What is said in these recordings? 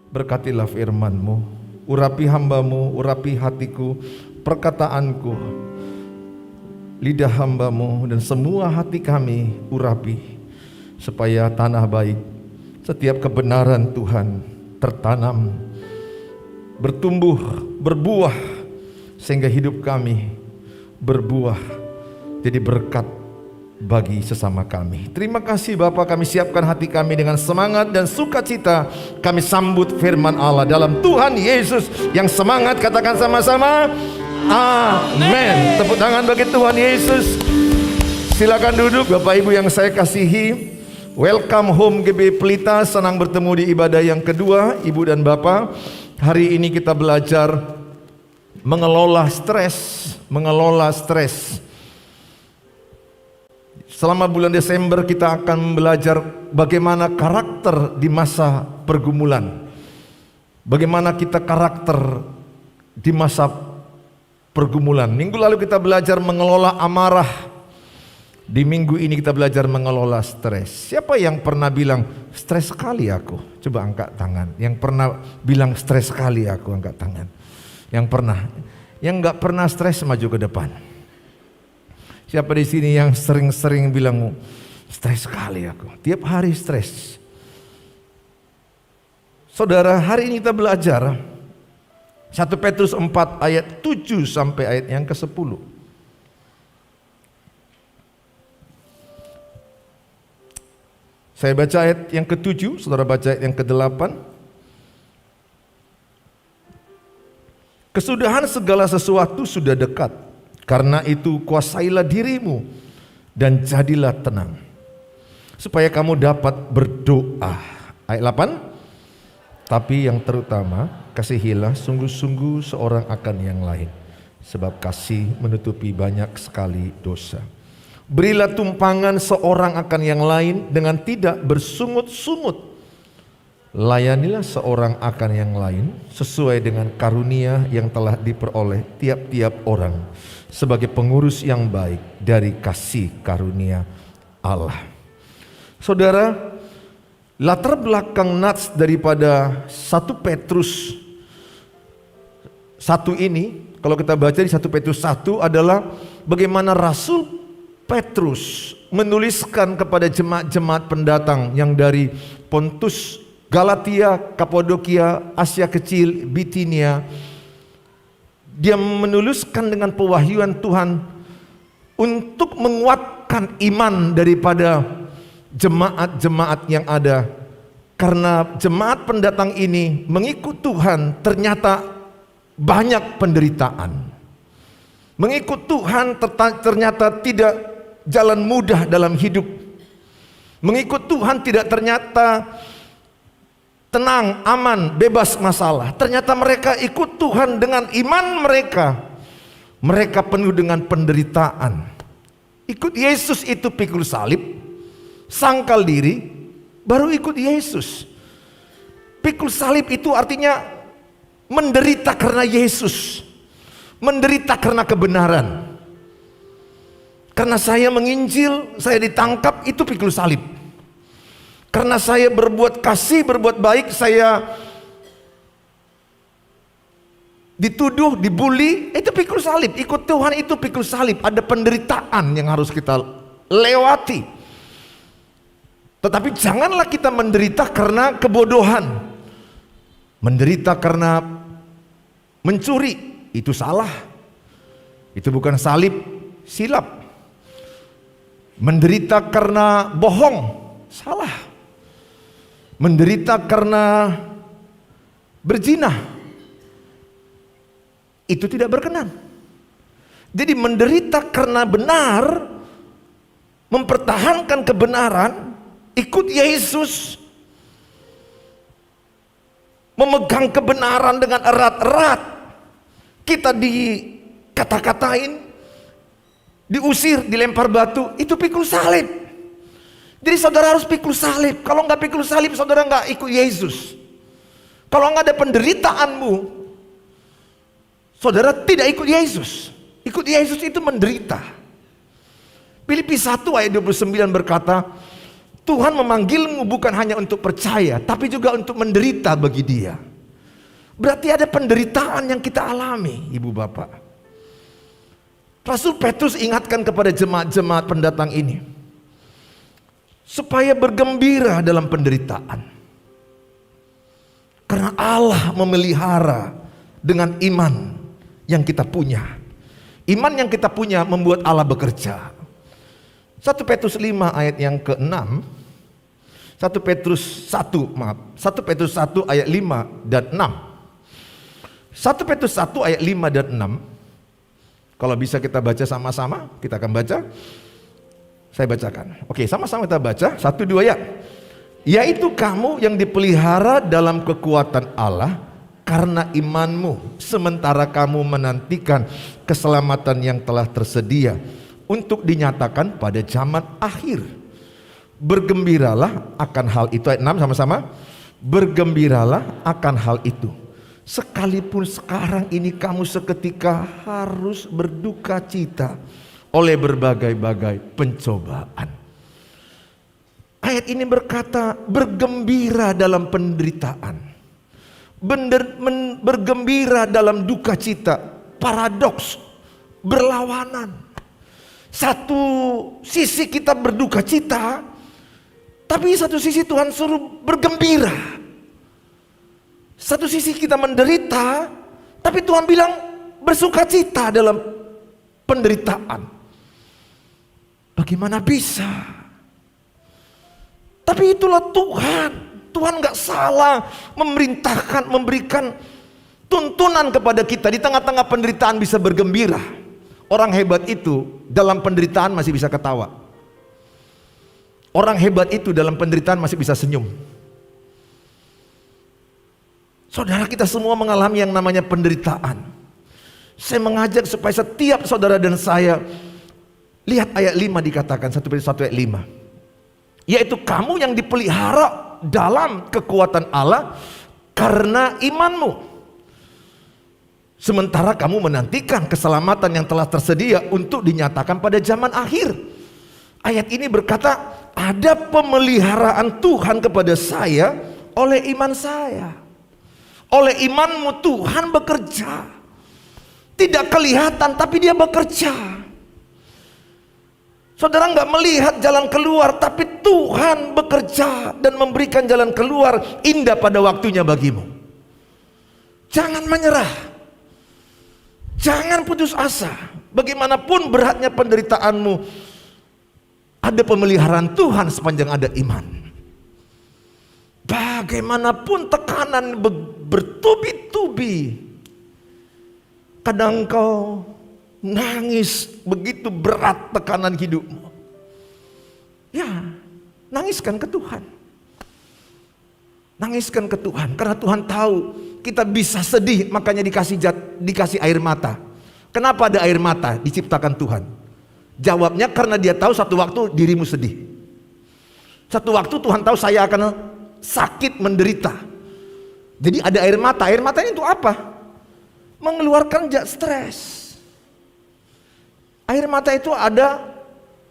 Berkatilah firman-Mu, urapi hamba-Mu, urapi hatiku, perkataanku, lidah hamba-Mu, dan semua hati kami urapi, supaya tanah baik, setiap kebenaran Tuhan tertanam, bertumbuh, berbuah, sehingga hidup kami berbuah jadi berkat bagi sesama kami. Terima kasih Bapa, kami siapkan hati kami dengan semangat dan sukacita. Kami sambut firman Allah dalam Tuhan Yesus yang semangat. Katakan sama-sama, amin. Tepuk tangan bagi Tuhan Yesus. Silakan duduk Bapak Ibu yang saya kasihi. Welcome home GB Pelita. Senang bertemu di ibadah yang kedua, Ibu dan Bapak. Hari ini kita belajar mengelola stres. Selama bulan Desember kita akan belajar bagaimana karakter di masa pergumulan. Bagaimana kita karakter di masa pergumulan. Minggu lalu kita belajar mengelola amarah. Di minggu ini kita belajar mengelola stres. Siapa yang pernah bilang stres sekali aku? Coba angkat tangan. Yang pernah bilang stres sekali aku, angkat tangan. Yang pernah. Yang enggak pernah stres, maju ke depan. Siapa di sini yang sering-sering bilang stres sekali aku, tiap hari stres? Saudara, hari ini kita belajar 1 Petrus 4 ayat 7 sampai ayat yang ke-10. Saya baca ayat yang ke-7, saudara baca ayat yang ke-8. Kesudahan segala sesuatu sudah dekat. Karena itu kuasailah dirimu dan jadilah tenang, supaya kamu dapat berdoa. Ayat 8. Tapi yang terutama, kasihilah sungguh-sungguh seorang akan yang lain, sebab kasih menutupi banyak sekali dosa. Berilah tumpangan seorang akan yang lain dengan tidak bersungut-sungut. Layanilah seorang akan yang lain sesuai dengan karunia yang telah diperoleh tiap-tiap orang, sebagai pengurus yang baik dari kasih karunia Allah. Saudara, latar belakang nats daripada 1 Petrus 1 ini, kalau kita baca di 1 Petrus 1 adalah bagaimana Rasul Petrus menuliskan kepada jemaat-jemaat pendatang yang dari Pontus, Galatia, Kapadokia, Asia Kecil, Bitinia. Dia menuliskan dengan pewahyuan Tuhan untuk menguatkan iman daripada jemaat-jemaat yang ada. Karena jemaat pendatang ini mengikut Tuhan ternyata banyak penderitaan. Mengikut Tuhan ternyata tidak jalan mudah dalam hidup. Mengikut Tuhan tidak ternyata tenang, aman, bebas masalah. Ternyata mereka ikut Tuhan dengan iman mereka. Mereka penuh dengan penderitaan. Ikut Yesus itu pikul salib, sangkal diri, baru ikut Yesus. Pikul salib itu artinya menderita karena Yesus. Menderita karena kebenaran. Karena saya menginjil, saya ditangkap, itu pikul salib. Karena saya berbuat kasih, berbuat baik, saya dituduh, dibully, itu pikul salib. Ikut Tuhan itu pikul salib. Ada penderitaan yang harus kita lewati. Tetapi janganlah kita menderita karena kebodohan. Menderita karena mencuri, itu salah. Itu bukan salib, silap. Menderita karena bohong, salah. Menderita karena berzina, itu tidak berkenan. Jadi menderita karena benar, mempertahankan kebenaran, ikut Yesus, memegang kebenaran dengan erat-erat. Kita dikata-katain, diusir, dilempar batu, itu pikul salib. Jadi saudara harus pikul salib. Kalau nggak pikul salib, saudara nggak ikut Yesus. Kalau nggak ada penderitaanmu, saudara tidak ikut Yesus. Ikut Yesus itu menderita. Filipi 1 ayat 29 berkata, Tuhan memanggilmu bukan hanya untuk percaya, tapi juga untuk menderita bagi Dia. Berarti ada penderitaan yang kita alami, ibu bapak. Rasul Petrus ingatkan kepada jemaat-jemaat pendatang ini, supaya bergembira dalam penderitaan. Karena Allah memelihara dengan iman yang kita punya. Iman yang kita punya membuat Allah bekerja. 1 Petrus 5 ayat yang ke-6. 1 Petrus 1 ayat 5 dan 6. 1 Petrus 1 ayat 5 dan 6. Kalau bisa kita baca sama-sama, kita akan baca. Saya bacakan. Oke, sama-sama kita baca. 1, 2 ya. Yaitu kamu yang dipelihara dalam kekuatan Allah karena imanmu, sementara kamu menantikan keselamatan yang telah tersedia untuk dinyatakan pada zaman akhir. Bergembiralah akan hal itu. Ayat 6 sama-sama. Bergembiralah akan hal itu, sekalipun sekarang ini kamu seketika harus berduka cita oleh berbagai-bagai pencobaan. Ayat ini berkata bergembira dalam penderitaan, bergembira dalam duka cita. Paradoks, berlawanan. Satu sisi kita berduka cita, tapi satu sisi Tuhan suruh bergembira. Satu sisi kita menderita, tapi Tuhan bilang bersuka cita dalam penderitaan. Bagaimana bisa? Tapi itulah Tuhan. Tuhan gak salah memerintahkan, memberikan tuntunan kepada kita. Di tengah-tengah penderitaan bisa bergembira. Orang hebat itu dalam penderitaan masih bisa ketawa. Orang hebat itu dalam penderitaan masih bisa senyum. Saudara, kita semua mengalami yang namanya penderitaan. Saya mengajak supaya setiap saudara dan saya lihat ayat 5 dikatakan, 1 Petrus 1 ayat 5. Yaitu kamu yang dipelihara dalam kekuatan Allah karena imanmu, sementara kamu menantikan keselamatan yang telah tersedia untuk dinyatakan pada zaman akhir. Ayat ini berkata ada pemeliharaan Tuhan kepada saya oleh iman saya. Oleh imanmu Tuhan bekerja. Tidak kelihatan tapi Dia bekerja. Saudara nggak melihat jalan keluar, tapi Tuhan bekerja dan memberikan jalan keluar indah pada waktunya bagimu. Jangan menyerah. Jangan putus asa. Bagaimanapun beratnya penderitaanmu, ada pemeliharaan Tuhan sepanjang ada iman. Bagaimanapun tekanan bertubi-tubi, kadang kau nangis begitu berat tekanan hidupmu. Ya, nangiskan ke Tuhan. Nangiskan ke Tuhan, karena Tuhan tahu kita bisa sedih, makanya dikasih air mata. Kenapa ada air mata diciptakan Tuhan? Jawabnya karena Dia tahu satu waktu dirimu sedih. Satu waktu Tuhan tahu saya akan sakit, menderita. Jadi ada air mata. Air matanya itu apa? Mengeluarkan zat stres. Air mata itu ada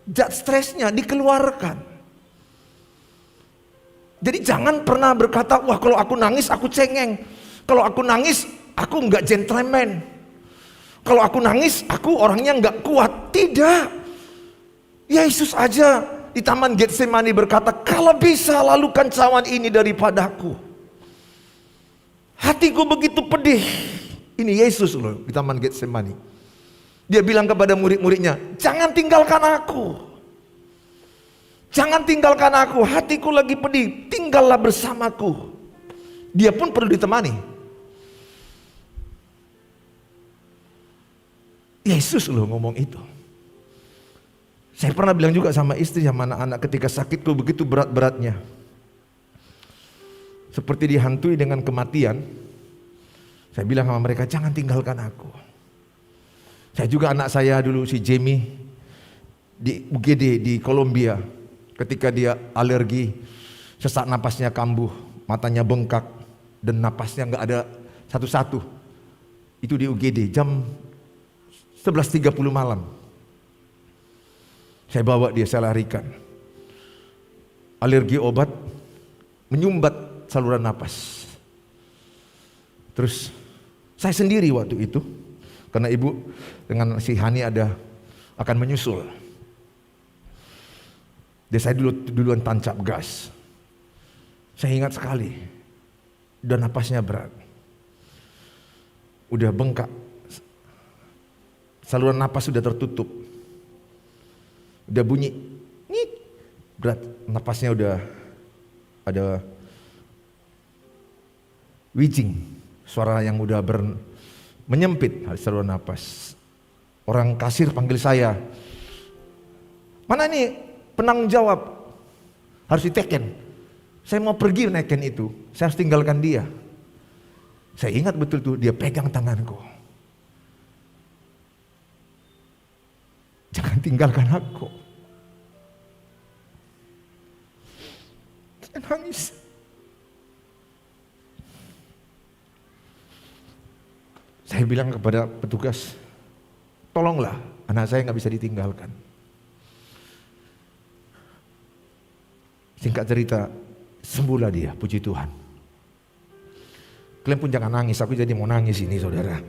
zat stresnya, dikeluarkan. Jadi jangan pernah berkata, wah kalau aku nangis aku cengeng. Kalau aku nangis aku nggak gentleman. Kalau aku nangis aku orangnya nggak kuat. Tidak. Yesus aja di Taman Getsemani berkata, kalau bisa lalukan cawan ini daripadaku. Hatiku begitu pedih. Ini Yesus loh di Taman Getsemani. Dia bilang kepada murid-muridnya, jangan tinggalkan aku. Jangan tinggalkan aku, hatiku lagi pedih, tinggallah bersamaku. Dia pun perlu ditemani. Yesus loh ngomong itu. Saya pernah bilang juga sama istri, sama anak-anak ketika sakitku begitu berat-beratnya. Seperti dihantui dengan kematian. Saya bilang sama mereka, jangan tinggalkan aku. Saya juga anak saya dulu si Jamie di UGD di Kolombia, ketika dia alergi, sesak napasnya kambuh, matanya bengkak dan napasnya nggak ada satu-satu. Itu di UGD jam 11.30 malam. saya bawa dia, saya larikan. alergi obat, menyumbat saluran napas. Terus saya sendiri waktu itu, karena ibu dengan si Hani akan menyusul. Dan saya duluan tancap gas. Saya ingat sekali, udah napasnya berat, udah bengkak, saluran napas sudah tertutup, udah bunyi, nyit, berat, napasnya udah ada wheezing, suara yang udah menyempit saluran napas. Orang kasir panggil saya, mana ini penanggung jawab, harus diteken. Saya mau pergi naikin itu, saya harus tinggalkan dia. Saya ingat betul tuh, dia pegang tanganku. Jangan tinggalkan aku. Saya nangis. Saya bilang kepada petugas, tolonglah anak saya nggak bisa ditinggalkan. Singkat cerita, sembuhlah dia, puji Tuhan. Kalian pun jangan nangis, aku jadi mau nangis ini saudara.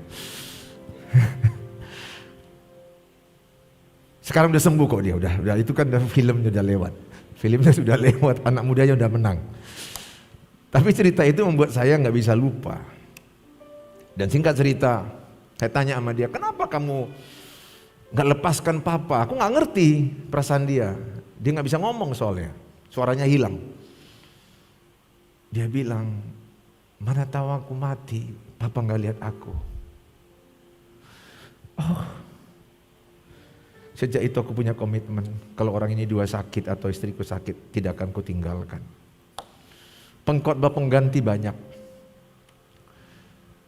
Sekarang udah sembuh kok dia, udah itu kan filmnya udah lewat. Filmnya sudah lewat, anak mudanya udah menang. Tapi cerita itu membuat saya nggak bisa lupa. Dan singkat cerita, saya tanya sama dia, kenapa kamu nggak lepaskan papa? Aku nggak ngerti perasaan dia. Dia nggak bisa ngomong soalnya, suaranya hilang. Dia bilang, mana tahu aku mati, papa nggak lihat aku. Oh, sejak itu aku punya komitmen, kalau orang ini dua sakit atau istriku sakit, tidak akan kutinggalkan. Pengkhotbah pengganti banyak,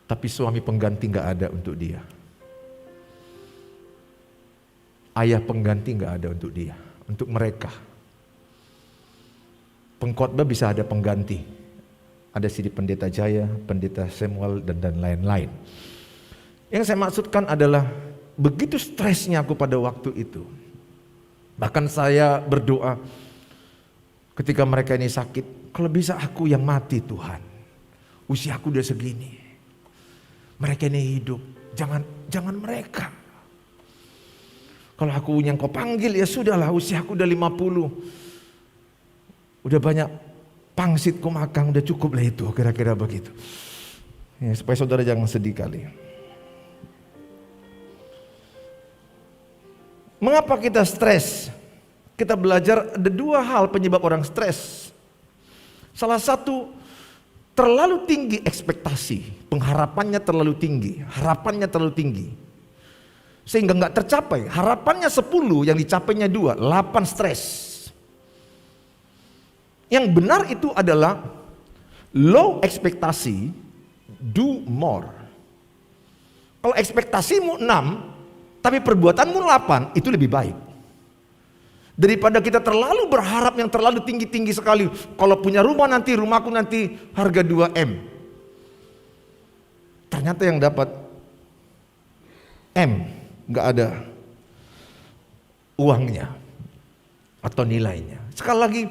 tapi suami pengganti nggak ada untuk dia. Ayah pengganti nggak ada untuk dia, untuk mereka. Pengkhotbah bisa ada pengganti. Ada Sidi Pendeta Jaya, Pendeta Samuel, dan lain-lain. Yang saya maksudkan adalah begitu stresnya aku pada waktu itu. Bahkan saya berdoa ketika mereka ini sakit, kalau bisa aku yang mati Tuhan. Usia aku udah segini. Mereka ini hidup, jangan mereka. Kalau aku yang kau panggil ya sudahlah, usia aku udah 50. Udah banyak pangsit ku makan, udah cukup lah itu, kira-kira begitu. Ya, supaya saudara jangan sedih kali. Mengapa kita stres? Kita belajar ada dua hal penyebab orang stres. Salah satu, terlalu tinggi ekspektasi, pengharapannya terlalu tinggi, harapannya terlalu tinggi. Sehingga nggak tercapai, harapannya 10, yang dicapainya 2, 8 stres. Yang benar itu adalah low ekspektasi, do more. Kalau ekspektasimu 6, tapi perbuatanmu 8, itu lebih baik. Daripada kita terlalu berharap yang terlalu tinggi-tinggi sekali. Kalau punya rumah nanti, rumahku nanti harga 2M. Ternyata yang dapat M, gak ada uangnya atau nilainya. Sekali lagi,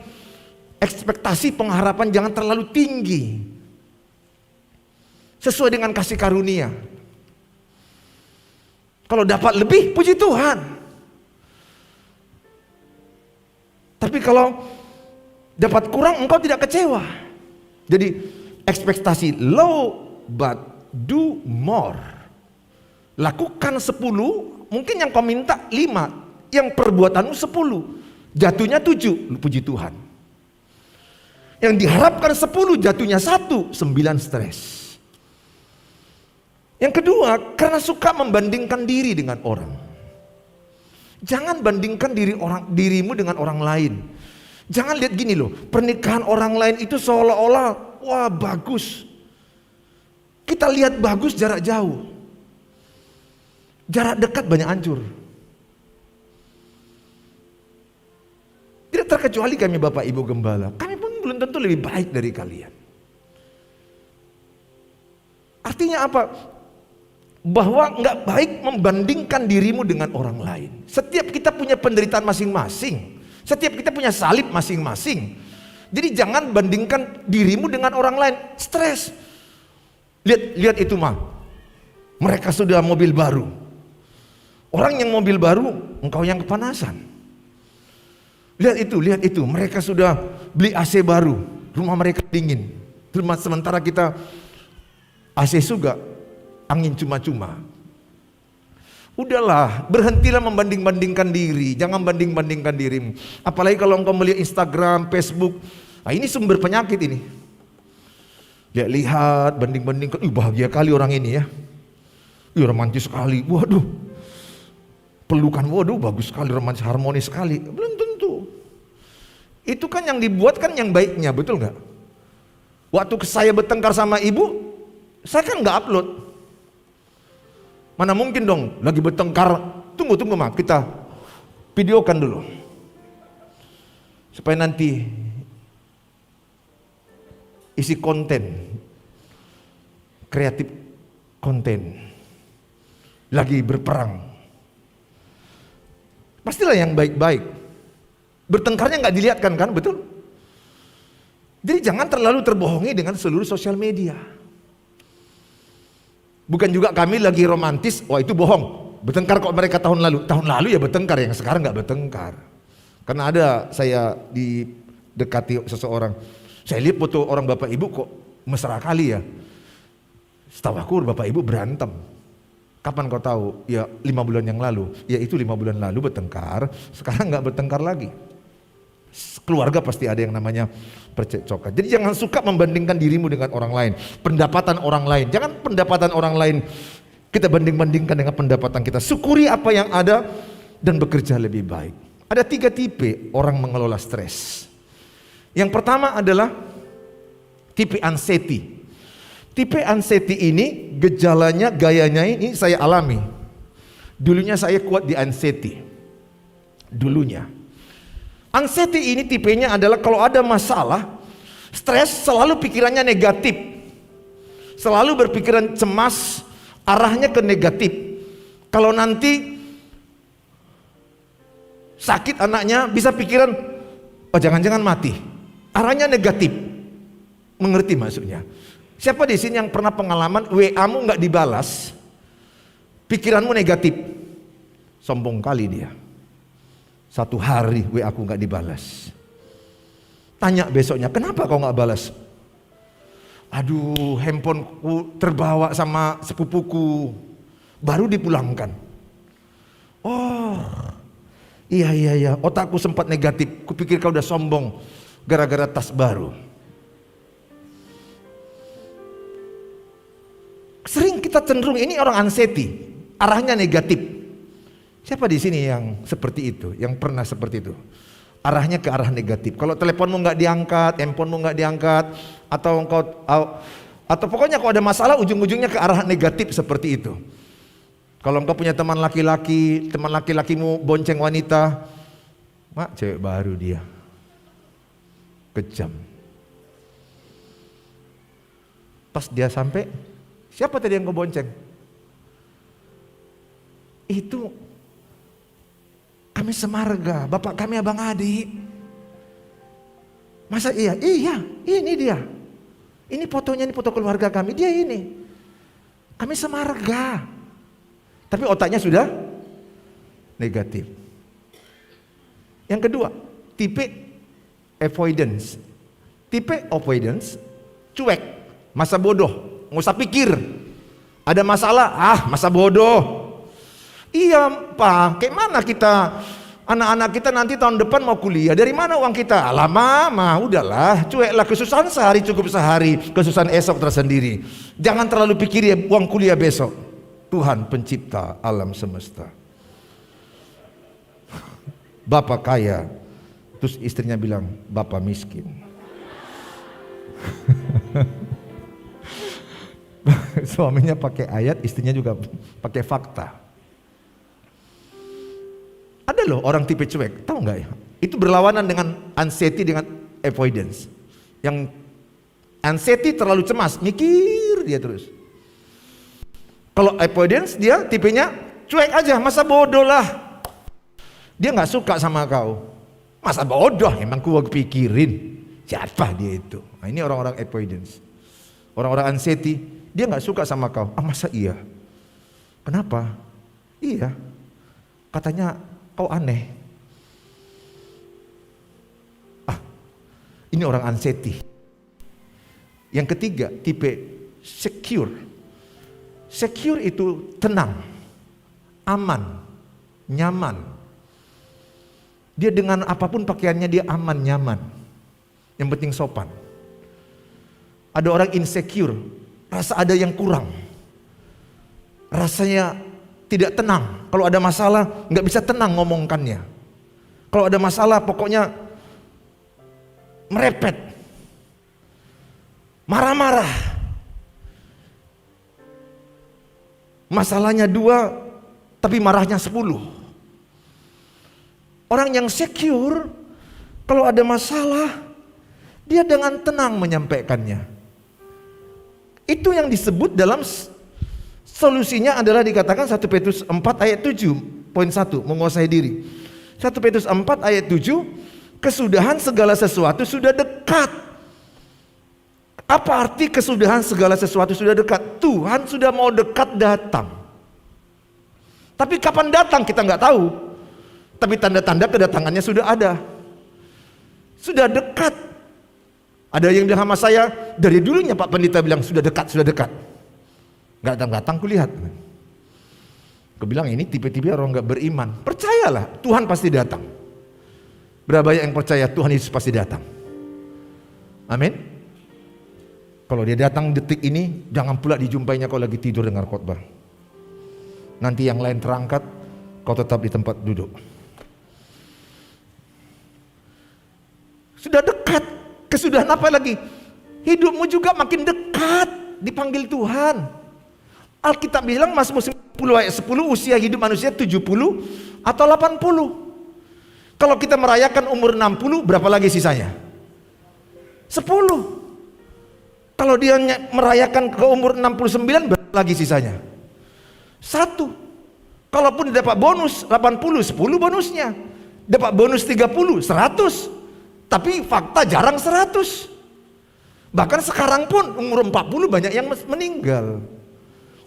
ekspektasi pengharapan jangan terlalu tinggi. Sesuai dengan kasih karunia. Kalau dapat lebih, puji Tuhan. Tapi kalau dapat kurang, engkau tidak kecewa. Jadi ekspektasi low but do more. Lakukan 10, mungkin yang kau minta 5, yang perbuatanmu 10, jatuhnya 7, puji Tuhan. Yang diharapkan 10, jatuhnya 1, 9 stres. Yang kedua, karena suka membandingkan diri dengan orang. Jangan bandingkan dirimu dengan orang lain. Jangan lihat gini loh, pernikahan orang lain itu seolah-olah wah bagus. Kita lihat bagus jarak jauh. Jarak dekat banyak hancur. Tidak terkecuali kami Bapak Ibu Gembala, kami pun belum tentu lebih baik dari kalian. Artinya apa? Bahwa nggak baik membandingkan dirimu dengan orang lain. Setiap kita punya penderitaan masing-masing. Setiap kita punya salib masing-masing. Jadi jangan bandingkan dirimu dengan orang lain. Stres. Lihat itu mah. Mereka sudah mobil baru. Orang yang mobil baru, engkau yang kepanasan. Lihat itu. Mereka sudah beli AC baru. Rumah mereka dingin. Sementara kita AC juga, angin cuma-cuma. Udahlah, berhentilah membanding-bandingkan diri. Jangan banding-bandingkan dirimu. Apalagi kalau engkau melihat Instagram, Facebook. Nah, ini sumber penyakit ini. Lihat, banding-bandingkan. Bahagia kali orang ini ya. Romantis sekali. Waduh. Pelukan, waduh bagus sekali, romantis, harmonis sekali. Belum tentu. Itu kan yang dibuat kan yang baiknya, betul nggak? Waktu saya bertengkar sama ibu, saya kan nggak upload. Mana mungkin dong, lagi bertengkar, tunggu mah, kita videokan dulu. Supaya nanti isi konten, kreatif konten, lagi berperang. Pastilah yang baik-baik. Bertengkarnya nggak dilihatkan kan, betul? Jadi jangan terlalu terbohongi dengan seluruh sosial media. Bukan juga kami lagi romantis, wah itu bohong. Bertengkar kok mereka tahun lalu ya bertengkar, yang sekarang nggak bertengkar. Karena ada saya didekati seseorang, saya lihat foto orang bapak ibu kok mesra kali ya. Setahu aku bapak ibu berantem. Kapan kau tahu? Ya 5 bulan yang lalu. Ya itu 5 bulan lalu bertengkar, sekarang nggak bertengkar lagi. Keluarga pasti ada yang namanya percekcokan. Jadi jangan suka membandingkan dirimu dengan orang lain, pendapatan orang lain. Jangan pendapatan orang lain kita banding-bandingkan dengan pendapatan kita. Syukuri apa yang ada dan bekerja lebih baik. Ada 3 tipe orang mengelola stres. Yang pertama adalah tipe anxiety. Tipe anxiety ini gejalanya, gayanya ini saya alami. Dulunya saya kuat di anxiety. Dulunya. Anxiety ini tipenya adalah kalau ada masalah, stres selalu pikirannya negatif. Selalu berpikiran cemas, arahnya ke negatif. Kalau nanti sakit anaknya bisa pikiran, oh jangan-jangan mati. Arahnya negatif. Mengerti maksudnya? Siapa di sini yang pernah pengalaman WA-mu nggak dibalas, pikiranmu negatif? Sombong kali dia. 1 hari WA aku nggak dibalas. Tanya besoknya, kenapa kau nggak balas? Aduh, handphoneku terbawa sama sepupuku, baru dipulangkan. Oh, iya, otakku sempat negatif. Kupikir kau udah sombong gara-gara tas baru. Sering kita cenderung ini orang anxiety, arahnya negatif. Siapa di sini yang seperti itu, yang pernah seperti itu? Arahnya ke arah negatif. Kalau teleponmu nggak diangkat, handphonemu nggak diangkat, atau pokoknya kalau ada masalah ujung-ujungnya ke arah negatif seperti itu. Kalau engkau punya teman laki-lakimu bonceng wanita, mak cewek baru dia, kejam. Pas dia sampai, siapa tadi yang kau bonceng? Itu kami semarga, bapak kami abang adik. Masa iya? Iya, ini dia. Ini fotonya, ini foto keluarga kami, dia ini. Kami semarga. Tapi otaknya sudah negatif. Yang kedua, tipe avoidance. Tipe avoidance, cuek, masa bodoh, nggak usah pikir. Ada masalah, masa bodoh. Iya Pak, kayak mana kita, anak-anak kita nanti tahun depan mau kuliah, dari mana uang kita? Lama, udahlah, cueklah, kesusahan sehari cukup sehari, kesusahan esok tersendiri. Jangan terlalu pikir ya uang kuliah besok. Tuhan pencipta alam semesta. Bapak kaya, terus istrinya bilang, bapak miskin. Suaminya pakai ayat, istrinya juga pakai fakta. Ada loh orang tipe cuek, tahu nggak ya? Itu berlawanan dengan anxiety dengan avoidance. Yang anxiety terlalu cemas, mikir dia terus. Kalau avoidance dia tipenya cuek aja, masa bodoh lah. Dia nggak suka sama kau. Masa bodoh, emang gua pikirin. Siapa dia itu? Nah, ini orang-orang avoidance. Orang-orang anxiety, dia nggak suka sama kau. Ah, masa iya? Kenapa? Iya, katanya kau aneh. Ah, ini orang anxiety. Yang ketiga, tipe secure. Secure itu tenang, aman, nyaman. Dia dengan apapun pakaiannya dia aman, nyaman. Yang penting sopan. Ada orang insecure, rasa ada yang kurang. Rasanya tidak tenang. Kalau ada masalah nggak bisa tenang ngomongkannya. Kalau ada masalah pokoknya merepet, marah-marah. Masalahnya 2 tapi marahnya 10. Orang yang secure, kalau ada masalah, dia dengan tenang menyampaikannya. Itu yang disebut dalam solusinya adalah dikatakan 1 Petrus 4 ayat 7.1, menguasai diri. 1 Petrus 4 ayat 7, kesudahan segala sesuatu sudah dekat. Apa arti kesudahan segala sesuatu sudah dekat? Tuhan sudah mau dekat datang. Tapi kapan datang kita nggak tahu. Tapi tanda-tanda kedatangannya sudah ada. Sudah dekat. Ada yang bilang sama saya, dari dulunya Pak Pendeta bilang sudah dekat, sudah dekat. Nggak datang-datang kulihat. Aku bilang ini tipe-tipe orang nggak beriman. Percayalah, Tuhan pasti datang. Berapa banyak yang percaya Tuhan Yesus pasti datang? Amin. Kalau dia datang detik ini, jangan pula dijumpainya kau lagi tidur dengar khotbah. Nanti yang lain terangkat, kau tetap di tempat duduk. Sudah dekat. Kesudahan apa lagi? Hidupmu juga makin dekat dipanggil Tuhan. Alkitab bilang Mazmur 10 ayat 10, usia hidup manusia 70 atau 80. Kalau kita merayakan umur 60, berapa lagi sisanya? 10. Kalau dia merayakan ke umur 69, berapa lagi sisanya? 1. Kalaupun dapat bonus 80, 10 bonusnya. Dapat bonus 30, 100. Tapi fakta jarang 100. Bahkan sekarang pun umur 40 banyak yang meninggal.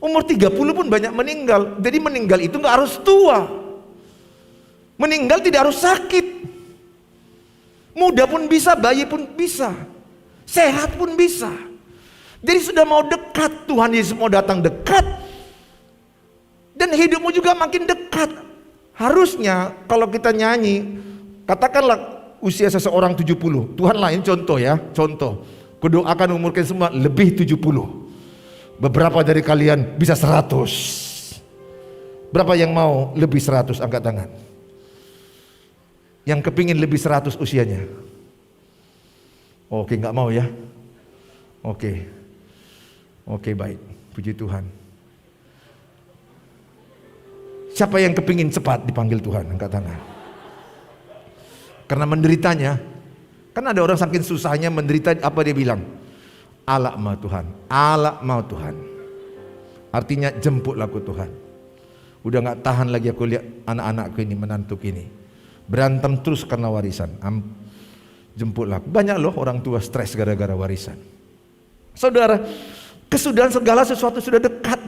Umur 30 pun banyak meninggal. Jadi meninggal itu gak harus tua. Meninggal tidak harus sakit. Muda pun bisa, bayi pun bisa. Sehat pun bisa. Jadi sudah mau dekat, Tuhan Yesus mau datang dekat. Dan hidupmu juga makin dekat. Harusnya kalau kita nyanyi, katakanlah usia seseorang 70. Tuhan lain contoh ya, contoh. Kudoakan umur kalian semua lebih 70. Beberapa dari kalian bisa 100. Berapa yang mau lebih 100? Angkat tangan. Yang kepingin lebih 100 usianya. Oke, nggak mau ya? Oke. Oke, baik. Puji Tuhan. Siapa yang kepingin cepat dipanggil Tuhan? Angkat tangan. Karena menderitanya, kan ada orang saking susahnya menderita, apa dia bilang? Allah mau Tuhan, Allah mau Tuhan. Artinya jemputlah aku Tuhan. Udah gak tahan lagi aku lihat anak-anakku ini, menantuku ini berantem terus karena warisan. Jemputlah aku. Banyak loh orang tua stres gara-gara warisan. Saudara, kesudahan segala sesuatu sudah dekat.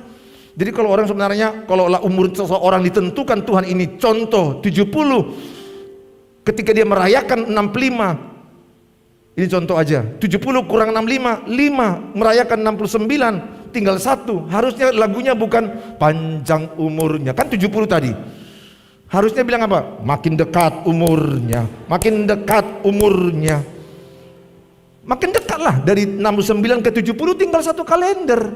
Jadi kalau orang sebenarnya, kalau umur seseorang ditentukan Tuhan ini contoh 70, ketika dia merayakan 65, ini contoh aja, 70 kurang 65, 5, merayakan 69, tinggal 1. Harusnya lagunya bukan panjang umurnya, kan 70 tadi. Harusnya bilang apa? Makin dekat umurnya, makin dekat umurnya. Makin dekat lah, dari 69 ke 70 tinggal 1 kalender.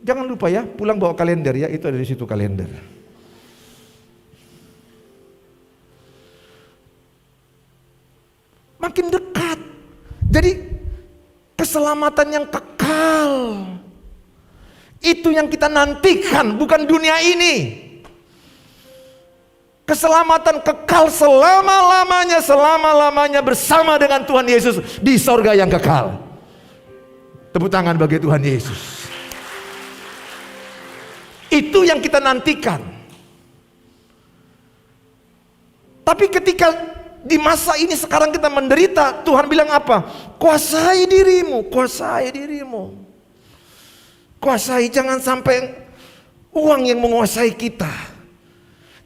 Jangan lupa ya, pulang bawa kalender ya, itu ada di situ kalender. Makin dekat. Jadi keselamatan yang kekal itu yang kita nantikan, bukan dunia ini. Keselamatan kekal selama-lamanya bersama dengan Tuhan Yesus di sorga yang kekal. Tepuk tangan bagi Tuhan Yesus. Itu yang kita nantikan. Tapi ketika Di masa ini sekarang kita menderita, Tuhan bilang apa? Kuasai dirimu, kuasai dirimu. Kuasai, jangan sampai uang yang menguasai kita.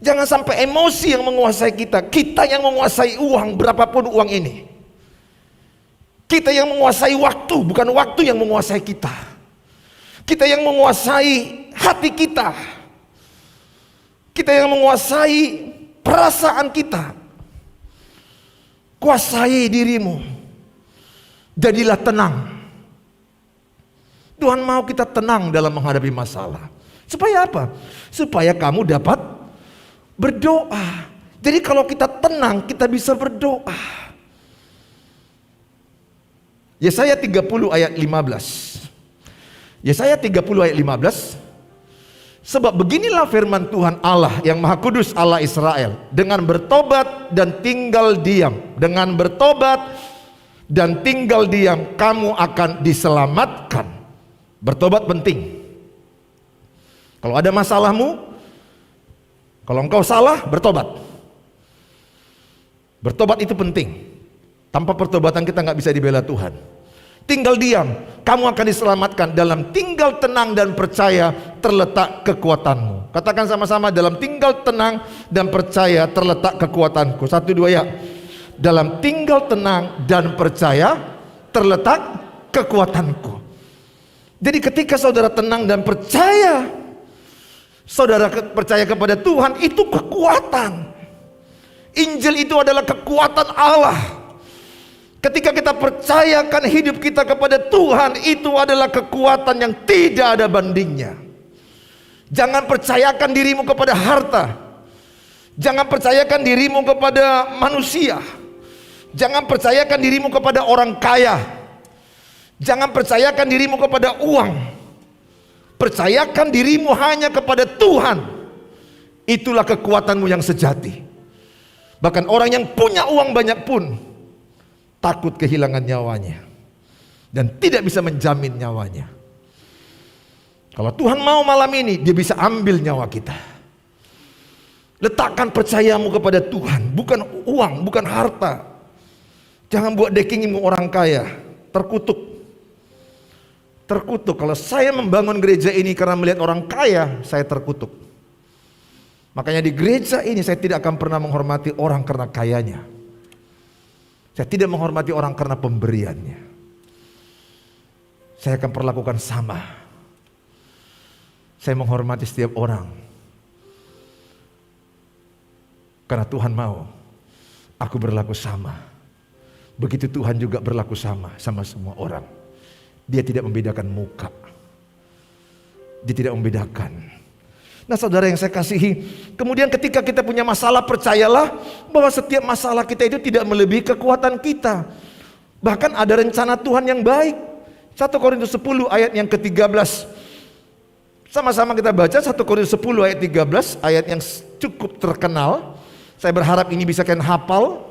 Jangan sampai emosi yang menguasai kita. Kita yang menguasai uang, berapapun uang ini. Kita yang menguasai waktu, bukan waktu yang menguasai kita. Kita yang menguasai hati kita. Kita yang menguasai perasaan kita. Kuasai dirimu. Jadilah tenang. Tuhan mau kita tenang dalam menghadapi masalah. Supaya apa? Supaya kamu dapat berdoa. Jadi kalau kita tenang, kita bisa berdoa. Yesaya 30 ayat 15. Yesaya 30 ayat 15. Sebab beginilah firman Tuhan Allah yang Maha Kudus, Allah Israel. Dengan bertobat dan tinggal diam. Dengan bertobat dan tinggal diam, kamu akan diselamatkan. Bertobat penting. Kalau ada masalahmu, kalau engkau salah, bertobat. Bertobat itu penting. Tanpa pertobatan kita nggak bisa dibela Tuhan. Tinggal diam, kamu akan diselamatkan. Dalam tinggal tenang dan percaya terletak kekuatanmu. Katakan sama-sama, dalam tinggal tenang dan percaya terletak kekuatanku. 1, 2 ya. Dalam tinggal tenang dan percaya terletak kekuatanku. Jadi ketika saudara tenang dan percaya, saudara percaya kepada Tuhan, itu kekuatan. Injil itu adalah kekuatan Allah. Ketika kita percayakan hidup kita kepada Tuhan, itu adalah kekuatan yang tidak ada bandingnya. Jangan percayakan dirimu kepada harta. Jangan percayakan dirimu kepada manusia. Jangan percayakan dirimu kepada orang kaya. Jangan percayakan dirimu kepada uang. Percayakan dirimu hanya kepada Tuhan. Itulah kekuatanmu yang sejati. Bahkan orang yang punya uang banyak pun takut kehilangan nyawanya dan tidak bisa menjamin nyawanya. Kalau Tuhan mau malam ini, dia bisa ambil nyawa kita. Letakkan percayamu kepada Tuhan, bukan uang, bukan harta. Jangan buat dekingimu orang kaya. Terkutuk. Kalau saya membangun gereja ini karena melihat orang kaya, saya terkutuk. Makanya di gereja ini saya tidak akan pernah menghormati orang karena kayanya. Saya tidak menghormati orang karena pemberiannya. Saya akan perlakukan sama. Saya menghormati setiap orang karena Tuhan mau aku berlaku sama. Begitu Tuhan juga berlaku sama semua orang. Dia tidak membedakan muka. Dia tidak membedakan. Nah saudara yang saya kasihi, kemudian ketika kita punya masalah, percayalah bahwa setiap masalah kita itu tidak melebihi kekuatan kita. Bahkan ada rencana Tuhan yang baik. 1 Korintus 10 ayat yang ke-13. Sama-sama kita baca 1 Korintus 10 ayat 13, ayat yang cukup terkenal. Saya berharap ini bisa kalian hafal,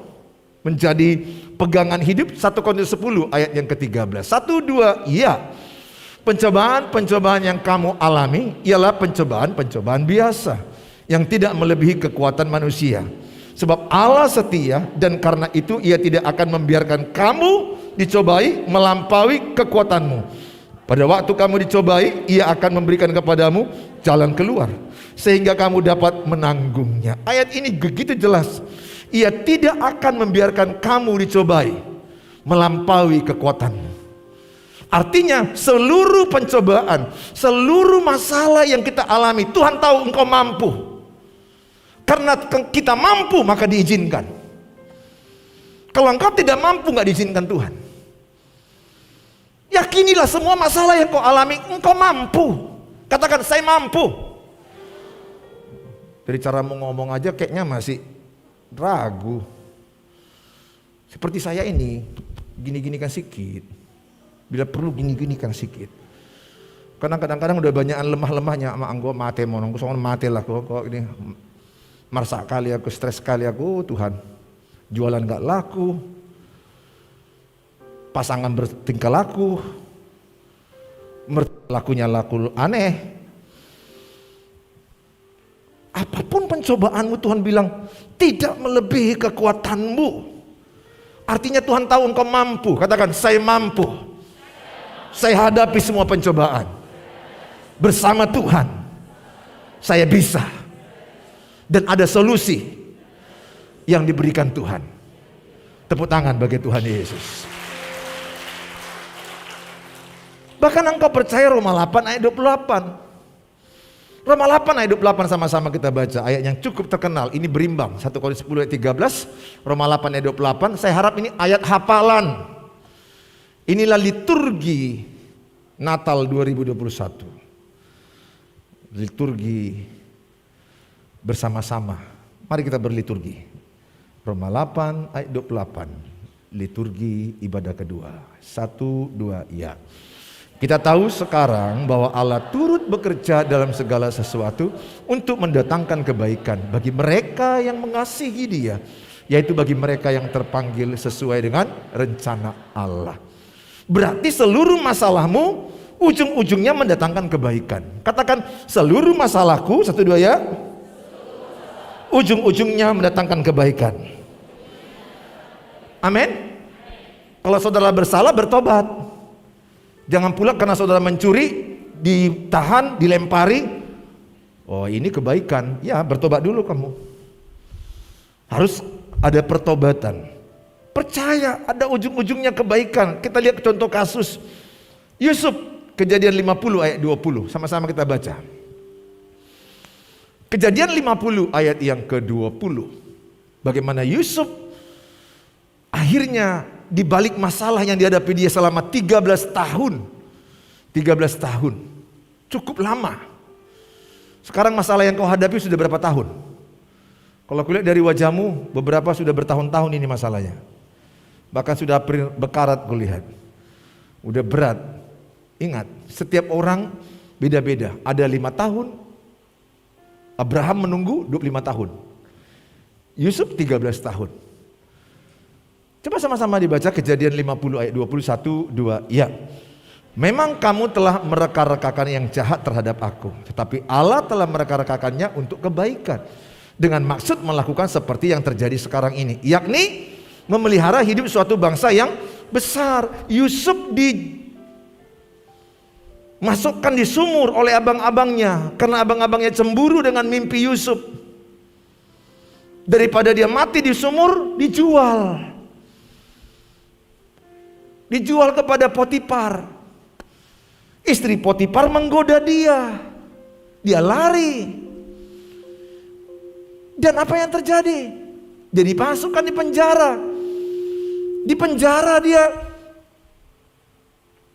menjadi pegangan hidup. 1 Korintus 10 ayat yang ke-13. 1, 2, iya. Pencobaan-pencobaan yang kamu alami ialah pencobaan-pencobaan biasa yang tidak melebihi kekuatan manusia. Sebab Allah setia dan karena itu Ia tidak akan membiarkan kamu dicobai melampaui kekuatanmu. Pada waktu kamu dicobai, Ia akan memberikan kepadamu jalan keluar sehingga kamu dapat menanggungnya. Ayat ini begitu jelas. Ia tidak akan membiarkan kamu dicobai melampaui kekuatanmu. Artinya seluruh pencobaan, seluruh masalah yang kita alami, Tuhan tahu engkau mampu. Karena kita mampu maka diizinkan. Kalau engkau tidak mampu, nggak diizinkan Tuhan. Yakinilah semua masalah yang kau alami, engkau mampu. Katakan, saya mampu. Dari cara mau ngomong aja kayaknya masih ragu. Seperti saya ini, gini-gini kan sedikit. Bila perlu gini-gini kan sedikit. Karena kadang-kadang udah banyakan lemah-lemahnya sama anggo mate monong, soalnya mate lah kok ini marsak kali aku, stres kali aku, Tuhan. Jualan gak laku. Pasangan bertingkah laku. Lakunya laku aneh. Apapun pencobaanmu, Tuhan bilang tidak melebihi kekuatanmu. Artinya Tuhan tahu engkau mampu. Katakan, saya mampu. Saya hadapi semua pencobaan. Bersama Tuhan saya bisa. Dan ada solusi yang diberikan Tuhan. Tepuk tangan bagi Tuhan Yesus. Bahkan engkau percaya Roma 8 ayat 28. Roma 8 ayat 28 sama-sama kita baca. Ayat yang cukup terkenal. Ini berimbang. 1 Korintus 10 ayat 13. Roma 8 ayat 28. Saya harap ini ayat hafalan. Inilah liturgi Natal 2021. Liturgi bersama-sama. Mari kita berliturgi. Roma 8 ayat 28. Liturgi ibadah kedua. 1, 2, ya. Kita tahu sekarang bahwa Allah turut bekerja dalam segala sesuatu untuk mendatangkan kebaikan bagi mereka yang mengasihi Dia, yaitu bagi mereka yang terpanggil sesuai dengan rencana Allah. Berarti seluruh masalahmu ujung-ujungnya mendatangkan kebaikan. Katakan, seluruh masalahku, 1, 2 ya, ujung-ujungnya mendatangkan kebaikan. Amin. Kalau saudara bersalah, bertobat. Jangan pula karena saudara mencuri, ditahan, dilempari. Oh, ini kebaikan. Ya, bertobat dulu kamu. Harus ada pertobatan. Percaya ada ujung-ujungnya kebaikan. Kita lihat contoh kasus Yusuf, Kejadian 50 ayat 20. Sama-sama kita baca. Kejadian 50 ayat yang ke-20. Bagaimana Yusuf akhirnya di balik masalah yang dihadapi dia selama 13 tahun. 13 tahun. Cukup lama. Sekarang masalah yang kau hadapi sudah berapa tahun? Kalau kulihat dari wajahmu, beberapa sudah bertahun-tahun ini masalahnya. Bahkan sudah bekarat kulihat. Udah berat. Ingat, setiap orang beda-beda. Ada 5 tahun. Abraham menunggu 25 tahun. Yusuf 13 tahun. Coba sama-sama dibaca Kejadian 50 ayat 21, 2. Ya. Memang kamu telah mereka-rekakan yang jahat terhadap aku, tetapi Allah telah mereka-rekakannya untuk kebaikan, dengan maksud melakukan seperti yang terjadi sekarang ini, yakni memelihara hidup suatu bangsa yang besar. Yusuf dimasukkan di sumur oleh abang-abangnya karena abang-abangnya cemburu dengan mimpi Yusuf. Daripada dia mati di sumur, dijual kepada Potifar. Istri Potifar menggoda dia. Dia lari. Dan apa yang terjadi? Dia dimasukkan di penjara. Di penjara dia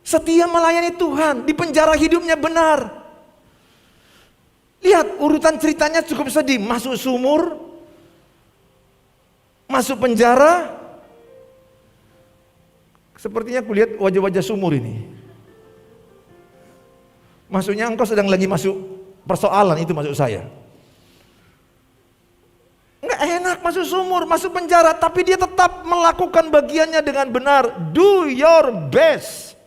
setia melayani Tuhan. Di penjara hidupnya benar. Lihat urutan ceritanya cukup sedih. Masuk sumur, masuk penjara. Sepertinya kulihat wajah-wajah sumur ini. Maksudnya engkau sedang lagi masuk persoalan, itu maksud saya. Enggak enak masuk sumur, masuk penjara, tapi dia tetap melakukan bagiannya dengan benar. Do your best.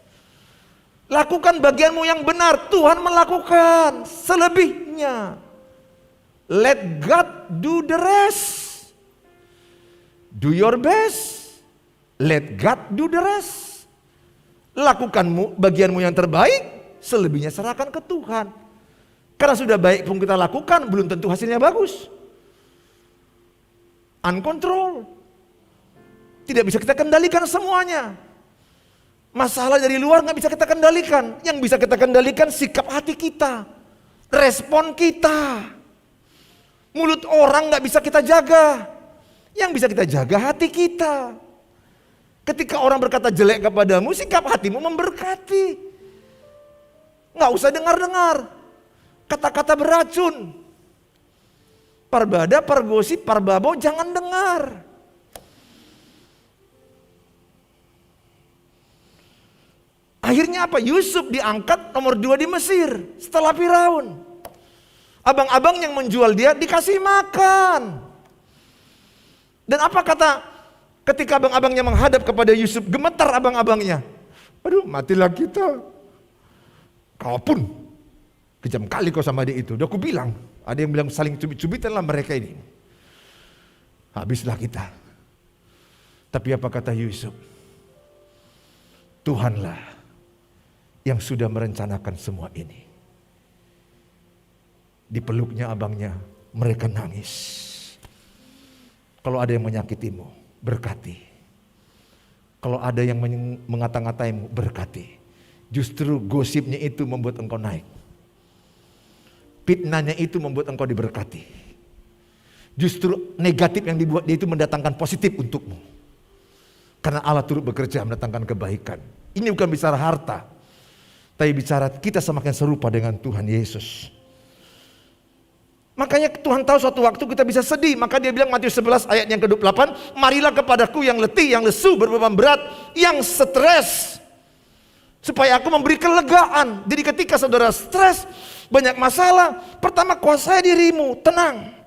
Lakukan bagianmu yang benar. Tuhan melakukan selebihnya. Let God do the rest. Do your best. Let God do the rest. Lakukan bagianmu yang terbaik, selebihnya serahkan ke Tuhan. Karena sudah baik pun kita lakukan, belum tentu hasilnya bagus. Uncontrol. Tidak bisa kita kendalikan semuanya. Masalah dari luar nggak bisa kita kendalikan. Yang bisa kita kendalikan sikap hati kita, respon kita. Mulut orang nggak bisa kita jaga. Yang bisa kita jaga hati kita. Ketika orang berkata jelek kepadamu, sikap hatimu memberkati. Nggak usah dengar-dengar kata-kata beracun. Parbada, pargosip, parbabo, jangan dengar. Akhirnya apa? Yusuf diangkat nomor 2 di Mesir setelah Firaun. Abang-abang yang menjual dia dikasih makan. Dan apa kata ketika abang-abangnya menghadap kepada Yusuf? Gemetar abang-abangnya. Aduh, matilah kita. Kau pun kejam kali kau sama dia itu. Udah aku bilang, Ada yang bilang saling cubit-cubitanlah mereka ini. Habislah kita. Tapi apa kata Yusuf? Tuhanlah yang sudah merencanakan semua ini. Dipeluknya abangnya, mereka nangis. Kalau ada yang menyakitimu, berkati. Kalau ada yang mengata-ngataimu, berkati. Justru gosipnya itu membuat engkau naik. Fitnahnya itu membuat engkau diberkati. Justru negatif yang dibuat dia itu mendatangkan positif untukmu. Karena Allah turut bekerja mendatangkan kebaikan. Ini bukan bicara harta, tapi bicara kita semakin serupa dengan Tuhan Yesus. Makanya Tuhan tahu suatu waktu kita bisa sedih. Maka dia bilang Matius 11 ayat yang ke-28, marilah kepadaku yang letih, yang lesu, berbeban berat, yang stres, supaya aku memberi kelegaan. Jadi ketika saudara stres, banyak masalah, pertama kuasai dirimu, tenang.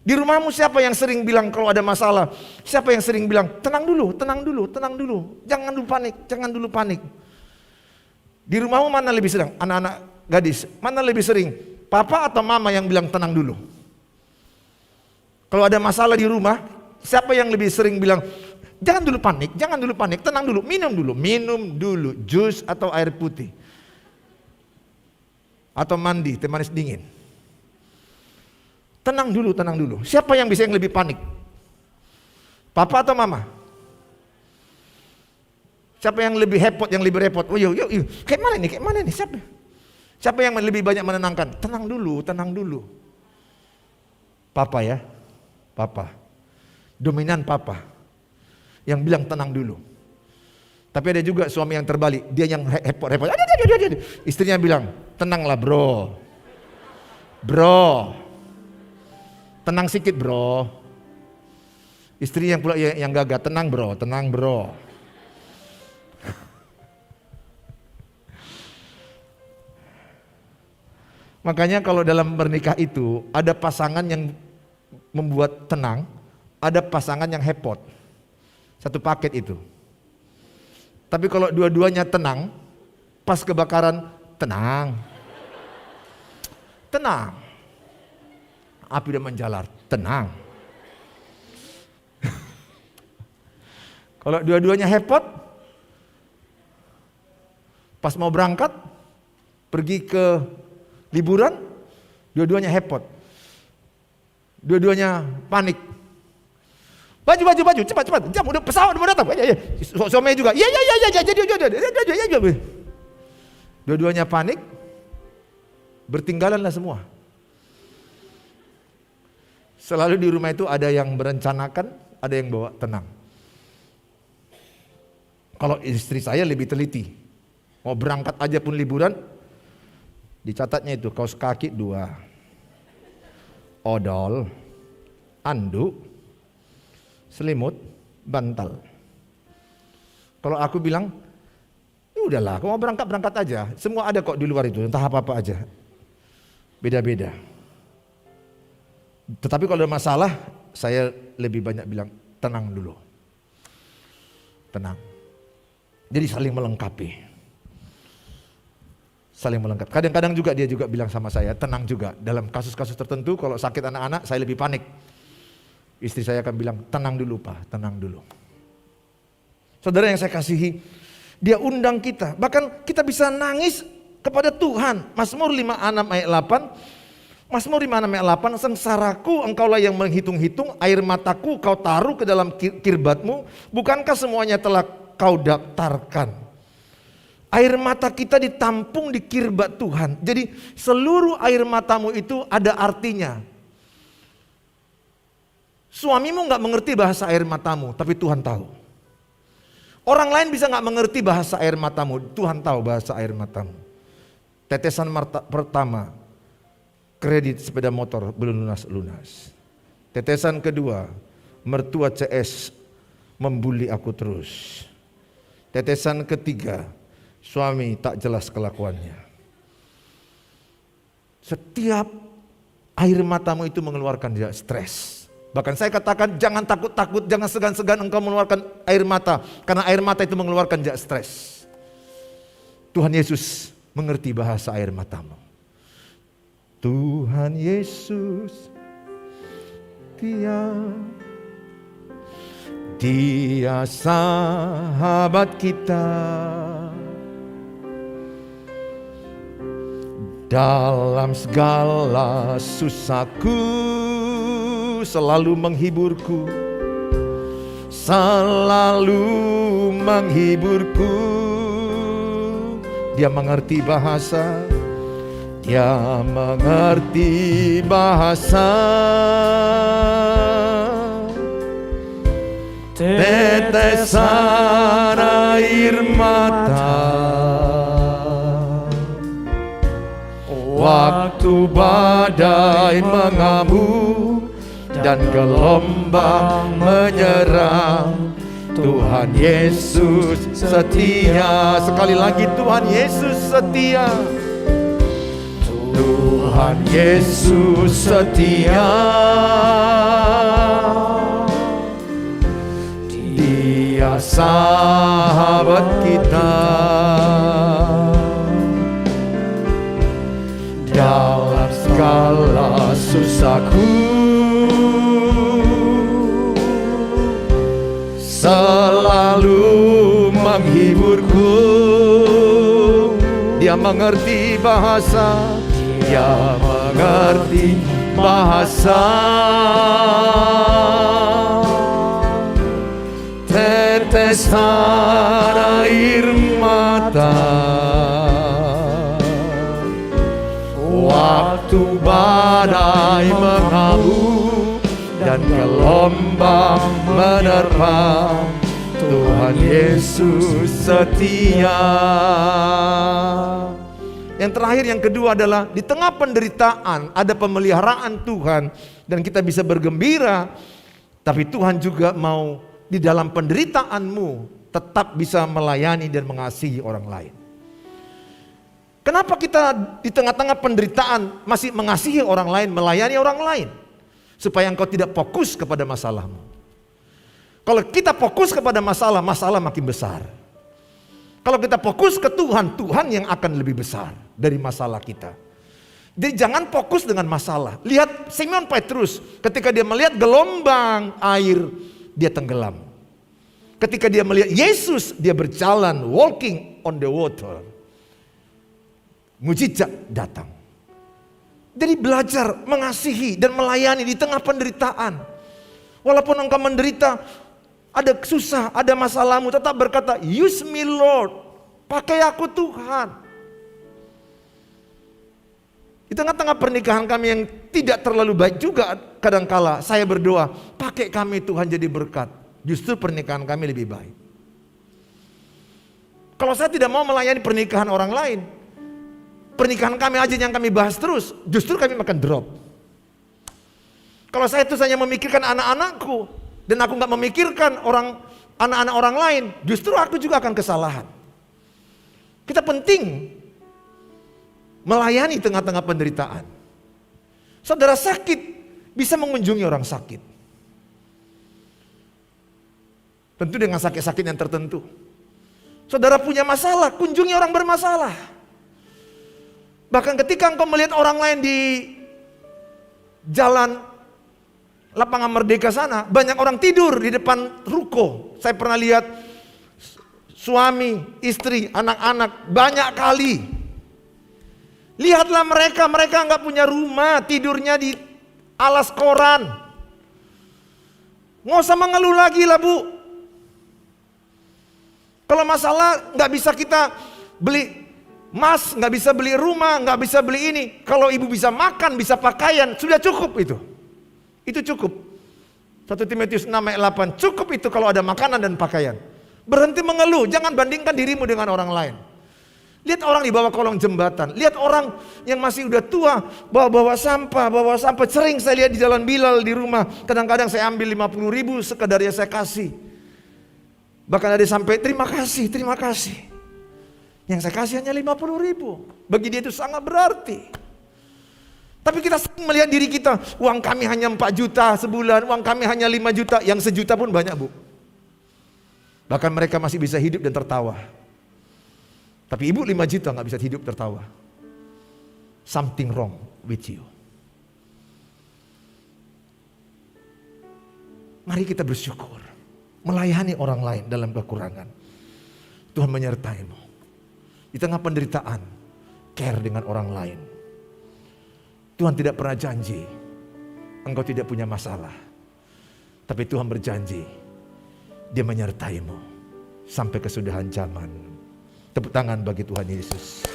Di rumahmu siapa yang sering bilang kalau ada masalah? Siapa yang sering bilang, tenang dulu, tenang dulu, tenang dulu. Jangan dulu panik, jangan dulu panik. Di rumahmu mana lebih sering? Anak-anak gadis, mana lebih sering? Papa atau mama yang bilang tenang dulu? Kalau ada masalah di rumah, siapa yang lebih sering bilang, jangan dulu panik, jangan dulu panik, tenang dulu, minum dulu, jus atau air putih. Atau mandi, teh manis dingin. Tenang dulu, tenang dulu. Siapa yang bisa yang lebih panik? Papa atau mama? Siapa yang lebih hepot, yang lebih repot? Oh yuk, kayak mana nih, Siapa yang lebih banyak menenangkan? Tenang dulu, tenang dulu. Papa ya, papa. Dominan papa. Yang bilang tenang dulu. Tapi ada juga suami yang terbalik, dia yang repot-repot. Istrinya bilang, tenanglah bro. Bro. Tenang sikit bro. Istri yang pula yang gagah, tenang bro. Makanya kalau dalam bernikah itu ada pasangan yang membuat tenang, ada pasangan yang hepot. Satu paket itu. Tapi kalau dua-duanya tenang, pas kebakaran tenang. Tenang. Api udah menjalar, tenang. Kalau dua-duanya hepot, pas mau berangkat, pergi ke liburan, dua-duanya hepot. Dua-duanya panik. Baju, cepat. Jam udah pesawat mau datang. Suaminya juga. Iya. Dua-duanya panik. Bertinggalanlah semua. Selalu di rumah itu ada yang berencanakan, ada yang bawa tenang. Kalau istri saya lebih teliti. Mau berangkat aja pun liburan, dicatatnya itu kaos kaki 2, odol, anduk, selimut, bantal. Kalau aku bilang, ya udahlah, aku mau berangkat aja. Semua ada kok di luar itu, entah apa aja. Beda-beda. Tetapi kalau ada masalah, saya lebih banyak bilang tenang dulu. Tenang. Jadi saling melengkapi. Kadang-kadang juga dia juga bilang sama saya, tenang juga. Dalam kasus-kasus tertentu kalau sakit anak-anak saya lebih panik. Istri saya akan bilang, tenang dulu Pak, tenang dulu. Saudara yang saya kasihi, dia undang kita. Bahkan kita bisa nangis kepada Tuhan. Mazmur 56 ayat 8. Mazmur 56 ayat 8, sengsaraku engkaulah yang menghitung-hitung, air mataku kau taruh ke dalam kirbatmu. Bukankah semuanya telah kau daftarkan? Air mata kita ditampung di kirbat Tuhan. Jadi seluruh air matamu itu ada artinya. Suamimu gak mengerti bahasa air matamu, tapi Tuhan tahu. Orang lain bisa gak mengerti bahasa air matamu, Tuhan tahu bahasa air matamu. Tetesan pertama, kredit sepeda motor belum lunas. Tetesan kedua, mertua CS membuli aku terus. Tetesan ketiga, suami tak jelas kelakuannya. Setiap air matamu itu mengeluarkan dia stres. Bahkan saya katakan jangan takut-takut, jangan segan-segan engkau mengeluarkan air mata. Karena air mata itu mengeluarkan dia stres. Tuhan Yesus mengerti bahasa air matamu. Tuhan Yesus Dia sahabat kita. Dalam segala susahku selalu menghiburku, selalu menghiburku. Dia mengerti bahasa, Dia mengerti bahasa. Tetesan air mata waktu badai mengamuk dan gelombang menyerang, Tuhan Yesus setia. Sekali lagi, Tuhan Yesus setia. Tuhan Yesus setia. Dia sahabat kita. Dalam segala susahku selalu menghiburku. Dia mengerti bahasa, Dia mengerti bahasa. Tetesan air mata waktu badai mengamuk dan gelombang menerpa, Tuhan Yesus setia. Yang terakhir, yang kedua adalah di tengah penderitaan ada pemeliharaan Tuhan dan kita bisa bergembira. Tapi Tuhan juga mau di dalam penderitaanmu tetap bisa melayani dan mengasihi orang lain. Kenapa kita di tengah-tengah penderitaan masih mengasihi orang lain, melayani orang lain? Supaya engkau tidak fokus kepada masalahmu. Kalau kita fokus kepada masalah, masalah makin besar. Kalau kita fokus ke Tuhan, Tuhan yang akan lebih besar dari masalah kita. Jadi jangan fokus dengan masalah. Lihat Simon Petrus, ketika dia melihat gelombang air, dia tenggelam. Ketika dia melihat Yesus, dia berjalan, walking on the water. Mujizat datang. Jadi belajar mengasihi dan melayani di tengah penderitaan. Walaupun engkau menderita, ada susah, ada masalahmu, tetap berkata, use me Lord, pakai aku Tuhan. Di tengah-tengah pernikahan kami yang tidak terlalu baik juga kadangkala saya berdoa, pakai kami Tuhan jadi berkat. Justru pernikahan kami lebih baik. Kalau saya tidak mau melayani pernikahan orang lain, pernikahan kami aja yang kami bahas terus, justru kami makan drop. Kalau saya terus hanya memikirkan anak-anakku dan aku gak memikirkan anak-anak orang lain, justru aku juga akan kesalahan. Kita penting melayani tengah-tengah penderitaan. Saudara sakit bisa mengunjungi orang sakit. Tentu dengan sakit-sakit yang tertentu. Saudara punya masalah, kunjungi orang bermasalah. Bahkan ketika engkau melihat orang lain di jalan lapangan Merdeka sana, banyak orang tidur di depan ruko. Saya pernah lihat suami, istri, anak-anak banyak kali. Lihatlah mereka nggak punya rumah, tidurnya di alas koran. Nggak usah mengeluh lagi lah Bu. Kalau masalah nggak bisa kita beli emas, nggak bisa beli rumah, nggak bisa beli ini. Kalau ibu bisa makan, bisa pakaian, sudah cukup itu. Itu cukup. 1 Timotius 6 ayat 8, cukup itu kalau ada makanan dan pakaian. Berhenti mengeluh, jangan bandingkan dirimu dengan orang lain. Lihat orang di bawah kolong jembatan, lihat orang yang masih udah tua, bawa sampah. Sering saya lihat di jalan Bilal di rumah, kadang-kadang saya ambil 50.000 sekadar ya saya kasih. Bahkan ada sampai terima kasih. Yang saya kasih hanya 50.000. Bagi dia itu sangat berarti. Tapi kita sering melihat diri kita, uang kami hanya 4 juta sebulan, uang kami hanya 5 juta, yang sejuta pun banyak Bu. Bahkan mereka masih bisa hidup dan tertawa. Tapi ibu 5 juta gak bisa hidup tertawa. Something wrong. with you. Mari kita bersyukur, melayani orang lain dalam kekurangan. Tuhan menyertai-mu. Di tengah penderitaan, care dengan orang lain. Tuhan tidak pernah janji engkau tidak punya masalah. Tapi Tuhan berjanji, Dia menyertai-mu sampai kesudahan zaman. Tepuk tangan bagi Tuhan Yesus.